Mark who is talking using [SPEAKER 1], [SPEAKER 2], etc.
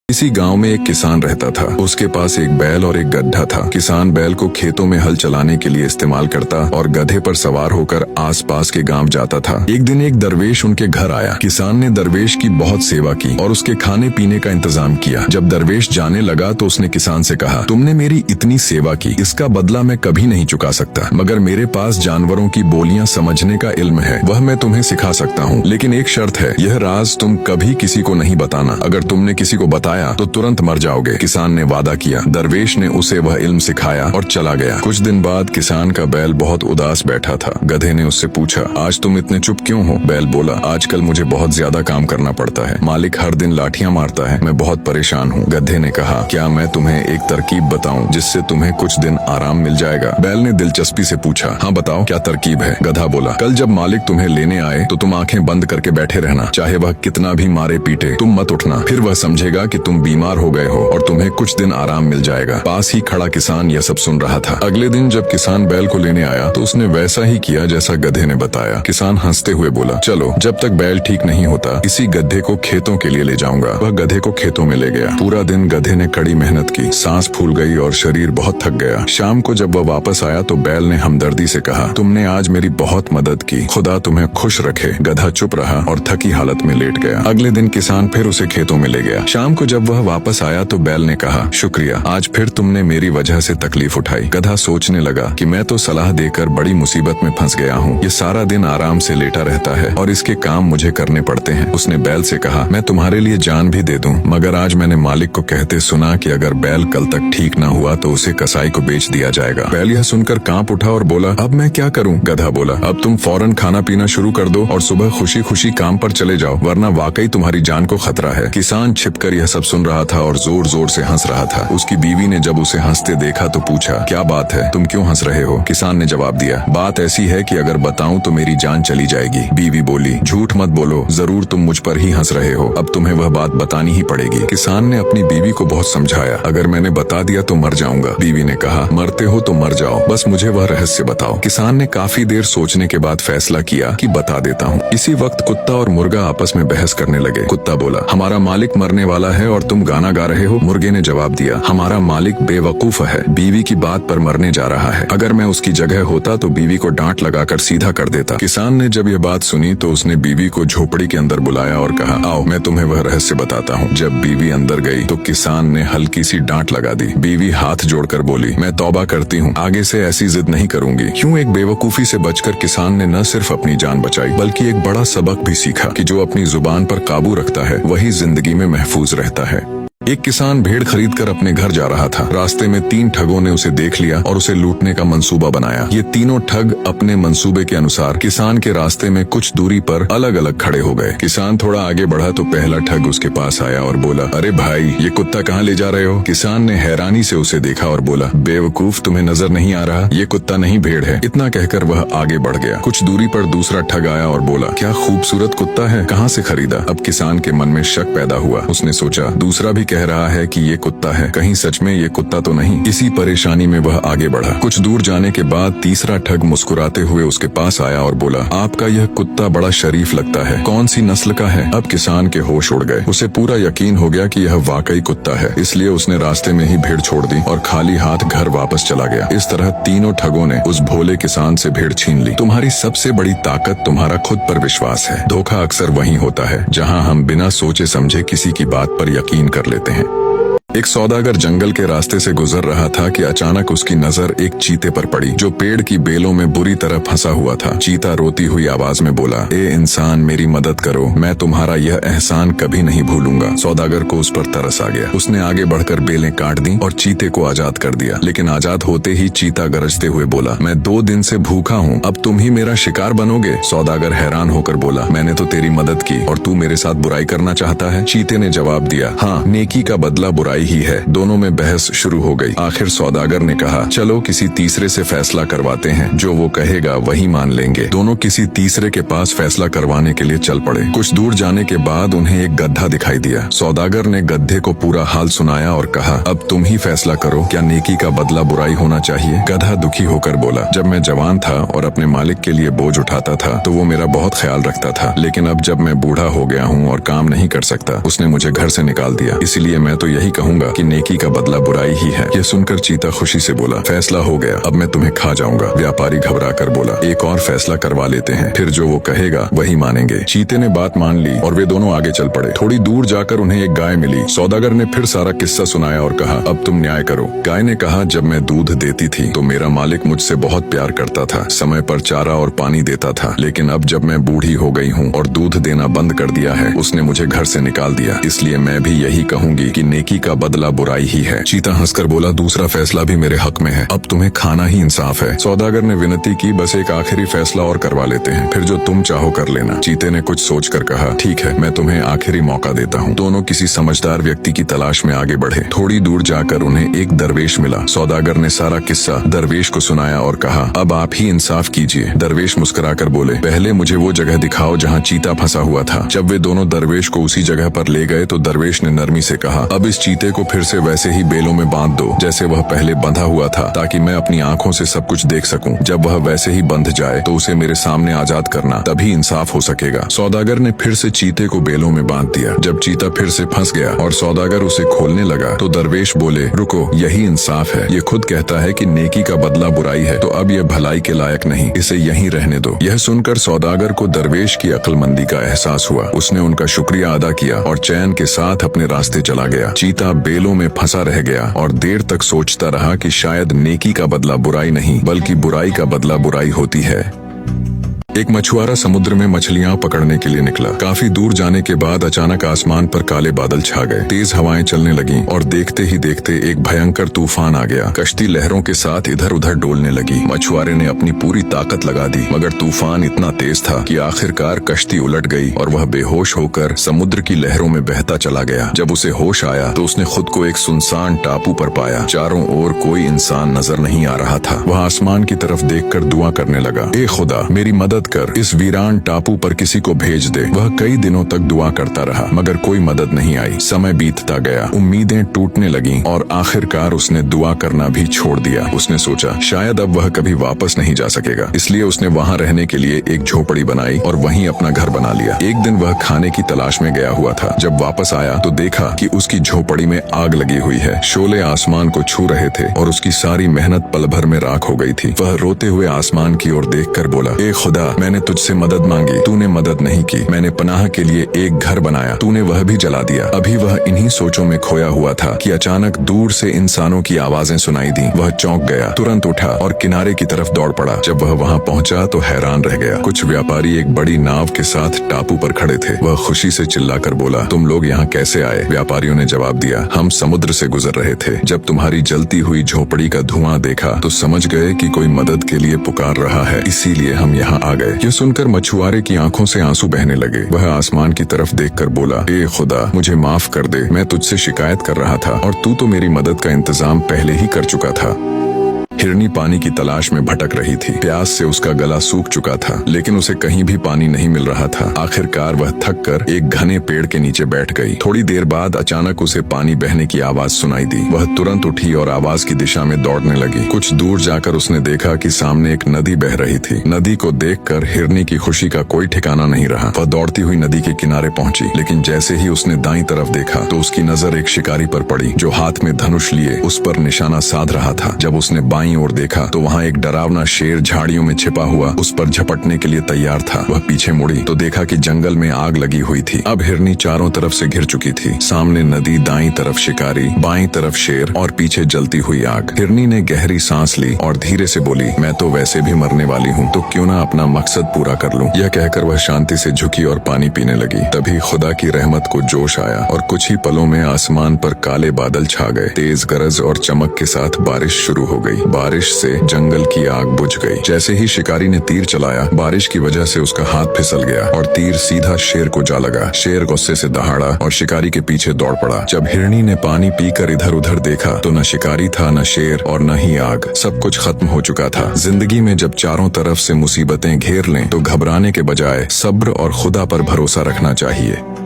[SPEAKER 1] इसी गांव में एक किसान रहता था। उसके पास एक बैल और एक गड्ढा था। किसान बैल को खेतों में हल चलाने के लिए इस्तेमाल करता और गधे पर सवार होकर आसपास के गांव जाता था। एक दिन एक दरवेश उनके घर आया। किसान ने दरवेश की बहुत सेवा की और उसके खाने पीने का इंतजाम किया। जब दरवेश जाने लगा तो उसने किसान से कहा, तुमने मेरी इतनी सेवा की, इसका बदला मैं कभी नहीं चुका सकता, मगर मेरे पास जानवरों की बोलियां समझने का इल्म है, वह मैं तुम्हें सिखा सकता हूँ। लेकिन एक शर्त है, यह राज तुम कभी किसी को नहीं बताना। अगर तुमने किसी को बताया तो तुरंत मर जाओगे। किसान ने वादा किया। दरवेश ने उसे वह इल्म सिखाया और चला गया। कुछ दिन बाद किसान का बैल बहुत उदास बैठा था। गधे ने उससे पूछा, आज तुम इतने चुप क्यों हो? बैल बोला, आजकल मुझे बहुत ज्यादा काम करना पड़ता है, मालिक हर दिन लाठियां मारता है, मैं बहुत परेशान हूँ। गधे ने कहा, क्या मैं तुम्हें एक तरकीब बताऊं जिससे तुम्हें कुछ दिन आराम मिल जाएगा? बैल ने दिलचस्पी से पूछा, हाँ बताओ, क्या तरकीब है? गधा बोला, कल जब मालिक तुम्हें लेने आए तो तुम आंखें बंद करके बैठे रहना, चाहे वह कितना भी मारे पीटे, तुम मत उठना। फिर वह समझेगा कि तुम बीमार हो गए हो और तुम्हें कुछ दिन आराम मिल जाएगा। पास ही खड़ा किसान यह सब सुन रहा था। अगले दिन जब किसान बैल को लेने आया तो उसने वैसा ही किया जैसा गधे ने बताया। किसान हंसते हुए बोला, चलो, जब तक बैल ठीक नहीं होता इसी गधे को खेतों के लिए ले जाऊंगा। वह गधे को खेतों में ले गया। पूरा दिन गधे ने कड़ी मेहनत की, सांस फूल गई और शरीर बहुत थक गया। शाम को जब वह वापस आया तो बैल ने हमदर्दी से कहा, तुमने आज मेरी बहुत मदद की, खुदा तुम्हें खुश रखे। गधा चुप रहा और थकी हालत में लेट गया। अगले दिन किसान फिर उसे खेतों में ले गया। शाम को जब वह वापस आया तो बैल ने कहा, शुक्रिया, आज फिर तुमने मेरी वजह से तकलीफ उठाई। गधा सोचने लगा कि मैं तो सलाह देकर बड़ी मुसीबत में फंस गया हूँ। ये सारा दिन आराम से लेटा रहता है और इसके काम मुझे करने पड़ते हैं। उसने बैल से कहा, मैं तुम्हारे लिए जान भी दे दूं, मगर आज मैंने मालिक को कहते सुना कि अगर बैल कल तक ठीक ना हुआ तो उसे कसाई को बेच दिया जाएगा। बैल यह सुनकर कांप उठा और बोला, अब मैं क्या करूँ? गधा बोला, अब तुम फौरन खाना पीना शुरू कर दो और सुबह खुशी खुशी काम पर चले जाओ, वरना वाकई तुम्हारी जान को खतरा है। किसान छिपकर यह सब सुन रहा था और जोर जोर से हंस रहा था। उसकी बीवी ने जब उसे हंसते देखा तो पूछा, क्या बात है, तुम क्यों हंस रहे हो? किसान ने जवाब दिया, बात ऐसी है कि अगर बताऊं तो मेरी जान चली जाएगी। बीवी बोली, झूठ मत बोलो, जरूर तुम मुझ पर ही हंस रहे हो, अब तुम्हें वह बात बतानी ही पड़ेगी। किसान ने अपनी बीवी को बहुत समझाया, अगर मैंने बता दिया तो मर जाऊंगा। बीवी ने कहा, मरते हो तो मर जाओ, बस मुझे वह रहस्य बताओ। किसान ने काफी देर सोचने के बाद फैसला किया कि बता देता हूँ। इसी वक्त कुत्ता और मुर्गा आपस में बहस करने लगे। कुत्ता बोला, हमारा मालिक मरने वाला है और तुम गाना गा रहे हो। मुर्गे ने जवाब दिया, हमारा मालिक बेवकूफ है, बीवी की बात पर मरने जा रहा है, अगर मैं उसकी जगह होता तो बीवी को डांट लगाकर सीधा कर देता। किसान ने जब यह बात सुनी तो उसने बीवी को झोपड़ी के अंदर बुलाया और कहा, आओ मैं तुम्हें वह रहस्य बताता हूँ। जब बीवी अंदर गई तो किसान ने हल्की सी डांट लगा दी। बीवी हाथ जोड़कर बोली, मैं तौबा करती हूँ, आगे से ऐसी जिद नहीं करूंगी। यूं एक बेवकूफी से बचकर किसान ने न सिर्फ अपनी जान बचाई बल्कि एक बड़ा सबक भी सीखा कि जो अपनी जुबान पर काबू रखता है वही जिंदगी में महफूज रहता है। एक किसान भेड़ खरीदकर अपने घर जा रहा था। रास्ते में 3 ठगों ने उसे देख लिया और उसे लूटने का मंसूबा बनाया। ये तीनों ठग अपने मंसूबे के अनुसार किसान के रास्ते में कुछ दूरी पर अलग अलग खड़े हो गए। किसान थोड़ा आगे बढ़ा तो पहला ठग उसके पास आया और बोला, अरे भाई, ये कुत्ता कहाँ ले जा रहे हो? किसान ने हैरानी से उसे देखा और बोला, बेवकूफ, तुम्हें नजर नहीं आ रहा? ये कुत्ता नहीं भेड़ है। इतना कहकर वह आगे बढ़ गया। कुछ दूरी पर दूसरा ठग आया और बोला, क्या खूबसूरत कुत्ता है, कहाँ से खरीदा? अब किसान के मन में शक पैदा हुआ। उसने सोचा, दूसरा भी कह रहा है कि ये कुत्ता है, कहीं सच में ये कुत्ता तो नहीं? इसी परेशानी में वह आगे बढ़ा। कुछ दूर जाने के बाद तीसरा ठग मुस्कुराते हुए उसके पास आया और बोला, आपका यह कुत्ता बड़ा शरीफ लगता है, कौन सी नस्ल का है? अब किसान के होश उड़ गए। उसे पूरा यकीन हो गया कि यह वाकई कुत्ता है, इसलिए उसने रास्ते में ही भेड़ छोड़ दी और खाली हाथ घर वापस चला गया। इस तरह तीनों ठगों ने उस भोले किसान से भेड़ छीन ली। तुम्हारी सबसे बड़ी ताकत तुम्हारा खुद पर विश्वास है। धोखा अक्सर वहीं होता है जहां हम बिना सोचे समझे किसी की बात पर यकीन कर लेते हैं। एक सौदागर जंगल के रास्ते से गुजर रहा था कि अचानक उसकी नजर एक चीते पर पड़ी जो पेड़ की बेलों में बुरी तरह फंसा हुआ था। चीता रोती हुई आवाज में बोला, ए इंसान, मेरी मदद करो, मैं तुम्हारा यह एहसान कभी नहीं भूलूंगा। सौदागर को उस पर तरस आ गया। उसने आगे बढ़कर बेलें काट दी और चीते को आजाद कर दिया। लेकिन आजाद होते ही चीता गरजते हुए बोला, मैं 2 दिन से भूखा हूँ, अब तुम ही मेरा शिकार बनोगे? सौदागर हैरान होकर बोला, मैंने तो तेरी मदद की और तू मेरे साथ बुराई करना चाहता है? चीते ने जवाब दिया, हाँ, नेकी का बदला बुराई ही है। दोनों में बहस शुरू हो गई। आखिर सौदागर ने कहा, चलो किसी तीसरे से फैसला करवाते हैं, जो वो कहेगा वही मान लेंगे। दोनों किसी तीसरे के पास फैसला करवाने के लिए चल पड़े। कुछ दूर जाने के बाद उन्हें एक गड्ढा दिखाई दिया। सौदागर ने गड्ढे को पूरा हाल सुनाया और कहा, अब तुम ही फैसला करो, क्या नेकी का बदला बुराई होना चाहिए। गधा दुखी होकर बोला, जब मैं जवान था और अपने मालिक के लिए बोझ उठाता था तो वो मेरा बहुत ख्याल रखता था, लेकिन अब जब मैं बूढ़ा हो गया हूँ और काम नहीं कर सकता, उसने मुझे घर से निकाल दिया। इसलिए मैं तो यही कहूँगा कि नेकी का बदला बुराई ही है। ये सुनकर चीता खुशी से बोला, फैसला हो गया, अब मैं तुम्हें खा जाऊंगा। व्यापारी घबरा कर बोला, एक और फैसला करवा लेते हैं, फिर जो वो कहेगा वही मानेंगे। चीते ने बात मान ली और वे दोनों आगे चल पड़े। थोड़ी दूर जाकर उन्हें एक गाय मिली। सौदागर ने फिर सारा किस्सा सुनाया और कहा, अब तुम न्याय करो। गाय ने कहा, जब मैं दूध देती थी तो मेरा मालिक मुझसे बहुत प्यार करता था, समय पर चारा और पानी देता था, लेकिन अब जब मैं बूढ़ी हो गई हूँ और दूध देना बंद कर दिया है, उसने मुझे घर से निकाल दिया। इसलिए मैं भी यही कहूंगी कि नेकी का बदला बुराई ही है। चीता हंसकर बोला, दूसरा फैसला भी मेरे हक में है, अब तुम्हें खाना ही इंसाफ है। सौदागर ने विनती की, बस एक आखिरी फैसला और करवा लेते हैं, फिर जो तुम चाहो कर लेना। चीते ने कुछ सोचकर कहा, ठीक है, मैं तुम्हें आखिरी मौका देता हूँ। दोनों किसी समझदार व्यक्ति की तलाश में आगे बढ़े। थोड़ी दूर जाकर उन्हें एक दरवेश मिला। सौदागर ने सारा किस्सा दरवेश को सुनाया और कहा, अब आप ही इंसाफ कीजिए। दरवेश मुस्कुराकर बोले, पहले मुझे वो जगह दिखाओ जहाँ चीता फंसा हुआ था। जब वे दोनों दरवेश को उसी जगह पर ले गए तो दरवेश ने नरमी से कहा, अब इस चीते को फिर से वैसे ही बेलों में बांध दो जैसे वह पहले बंधा हुआ था, ताकि मैं अपनी आंखों से सब कुछ देख सकूं। जब वह वैसे ही बंध जाए तो उसे मेरे सामने आजाद करना, तभी इंसाफ हो सकेगा। सौदागर ने फिर से चीते को बेलों में बांध दिया। जब चीता फिर से फंस गया और सौदागर उसे खोलने लगा तो दरवेश बोले, रुको, यही इंसाफ है। ये खुद कहता है कि नेकी का बदला बुराई है, तो अब यह भलाई के लायक नहीं, इसे यहीं रहने दो। यह सुनकर सौदागर को दरवेश की अक्लमंदी का एहसास हुआ। उसने उनका शुक्रिया अदा किया और चैन के साथ अपने रास्ते चला गया। चीता बेलों में फंसा रह गया और देर तक सोचता रहा कि शायद नेकी का बदला बुराई नहीं, बल्कि बुराई का बदला बुराई होती है। एक मछुआरा समुद्र में मछलियां पकड़ने के लिए निकला। काफी दूर जाने के बाद अचानक आसमान पर काले बादल छा गए। तेज हवाएं चलने लगीं और देखते ही देखते एक भयंकर तूफान आ गया। कश्ती लहरों के साथ इधर उधर डोलने लगी। मछुआरे ने अपनी पूरी ताकत लगा दी, मगर तूफान इतना तेज था कि आखिरकार कश्ती उलट गई और वह बेहोश होकर समुद्र की लहरों में बहता चला गया। जब उसे होश आया तो उसने खुद को एक सुनसान टापू पर पाया। चारों ओर कोई इंसान नजर नहीं आ रहा था। वह आसमान की तरफ देखकर दुआ करने लगा, ए खुदा, मेरी मदद कर, इस वीरान टापू पर किसी को भेज दे। वह कई दिनों तक दुआ करता रहा, मगर कोई मदद नहीं आई। समय बीतता गया, उम्मीदें टूटने लगीं और आखिरकार उसने दुआ करना भी छोड़ दिया। उसने सोचा, शायद अब वह कभी वापस नहीं जा सकेगा, इसलिए उसने वहाँ रहने के लिए एक झोपड़ी बनाई और वहीं अपना घर बना लिया। एक दिन वह खाने की तलाश में गया हुआ था। जब वापस आया तो देखा कि उसकी झोपड़ी में आग लगी हुई है। शोले आसमान को छू रहे थे और उसकी सारी मेहनत पल भर में राख हो गई थी। वह रोते हुए आसमान की ओर देखकर बोला, ए खुदा, मैंने तुझसे मदद मांगी, तूने मदद नहीं की। मैंने पनाह के लिए एक घर बनाया, तूने वह भी जला दिया। अभी वह इन्हीं सोचों में खोया हुआ था कि अचानक दूर से इंसानों की आवाजें सुनाई दी। वह चौंक गया, तुरंत उठा और किनारे की तरफ दौड़ पड़ा। जब वह वहां पहुंचा तो हैरान रह गया। कुछ व्यापारी एक बड़ी नाव के साथ टापू पर खड़े थे। वह खुशी से चिल्लाकर बोला, तुम लोग यहाँ कैसे आए? व्यापारियों ने जवाब दिया, हम समुद्र से गुजर रहे थे। जब तुम्हारी जलती हुई झोपड़ी का धुआं देखा तो समझ गए कि कोई मदद के लिए पुकार रहा है, इसीलिए हम यहाँ आ गए। ये सुनकर मछुआरे की आंखों से आंसू बहने लगे। वह आसमान की तरफ देखकर बोला, ए खुदा, मुझे माफ कर दे, मैं तुझसे शिकायत कर रहा था और तू तो मेरी मदद का इंतजाम पहले ही कर चुका था। हिरनी पानी की तलाश में भटक रही थी। प्यास से उसका गला सूख चुका था, लेकिन उसे कहीं भी पानी नहीं मिल रहा था। आखिरकार वह थककर एक घने पेड़ के नीचे बैठ गई। थोड़ी देर बाद अचानक उसे पानी बहने की आवाज सुनाई दी। वह तुरंत उठी और आवाज की दिशा में दौड़ने लगी। कुछ दूर जाकर उसने देखा कि सामने एक नदी बह रही थी। नदी को देखकर हिरनी की खुशी का कोई ठिकाना नहीं रहा। वह दौड़ती हुई नदी के किनारे पहुंची, लेकिन जैसे ही उसने दाईं तरफ देखा तो उसकी नजर एक शिकारी पर पड़ी जो हाथ में धनुष लिए उस पर निशाना साध रहा था। जब उसने बाईं ओर देखा तो वहाँ एक डरावना शेर झाड़ियों में छिपा हुआ उस पर झपटने के लिए तैयार था। वह पीछे मुड़ी तो देखा कि जंगल में आग लगी हुई थी। अब हिरनी चारों तरफ से घिर चुकी थी। सामने नदी, दाईं तरफ शिकारी, बाईं तरफ शेर और पीछे जलती हुई आग। हिरनी ने गहरी सांस ली और धीरे से बोली, मैं तो वैसे भी मरने वाली हूँ, तो क्यों ना अपना मकसद पूरा कर लूं। यह कहकर वह शांति से झुकी और पानी पीने लगी। तभी खुदा की रहमत को जोश आया और कुछ ही पलों में आसमान पर काले बादल छा गए। तेज गरज और चमक के साथ बारिश शुरू हो गई। बारिश से जंगल की आग बुझ गई। जैसे ही शिकारी ने तीर चलाया, बारिश की वजह से उसका हाथ फिसल गया और तीर सीधा शेर को जा लगा। शेर गुस्से से दहाड़ा और शिकारी के पीछे दौड़ पड़ा। जब हिरनी ने पानी पीकर इधर उधर देखा तो न शिकारी था, न शेर और न ही आग। सब कुछ खत्म हो चुका था। जिंदगी में जब चारों तरफ से मुसीबतें घेर लें तो घबराने के बजाय सब्र और खुदा पर भरोसा रखना चाहिए।